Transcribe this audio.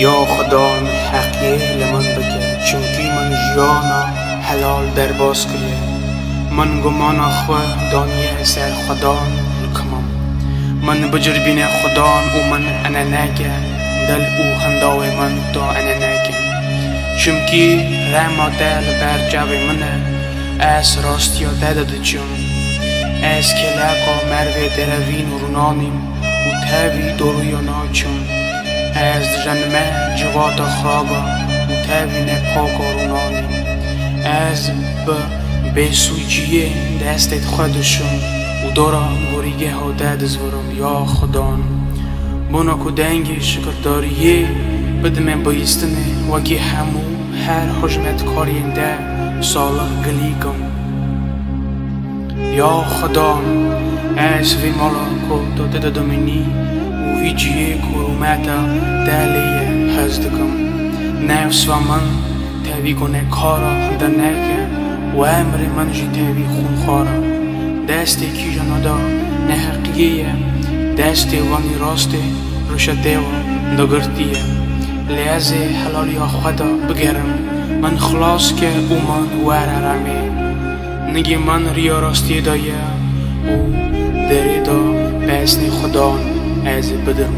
یا خدا حقیه لمن بگه چونکی من جیانا حلال در باز کریه من گمان خواه دانیه سر خدان لکمم من بجر بین خدان او من انا نگه دل او هنداوی من دا انا نگه چونکی رما دل بر جوی منه از راستیا داده چون از کلاقا مروی دروین و رونانیم و تاوی دورویا ناچون از جنمه جوات خرابا و تاوی نپاکا رونانیم از بسوجیه دستت خودشون و دارا گوریگه ها داد زورم یا خدان بنا که دنگ شکرداریه بدمه بایستنه وگی همو هر حجمت کارینده ساله گلیگم یا خدا از وی مالا که داده دمینی و وی جیه کرومتا دلیه هزدکم نفس و من تاوی کنه کارا دنکه و امر من جی تاوی خون خارا دستی کی جنادا نحقیه دستی وانی راسته رشده و دگرتیه لیازه حلالی خدا بگرم من خلاص که او من وررمه نگی من ریا راستی دایه او دری دا بسنی خدا از بدم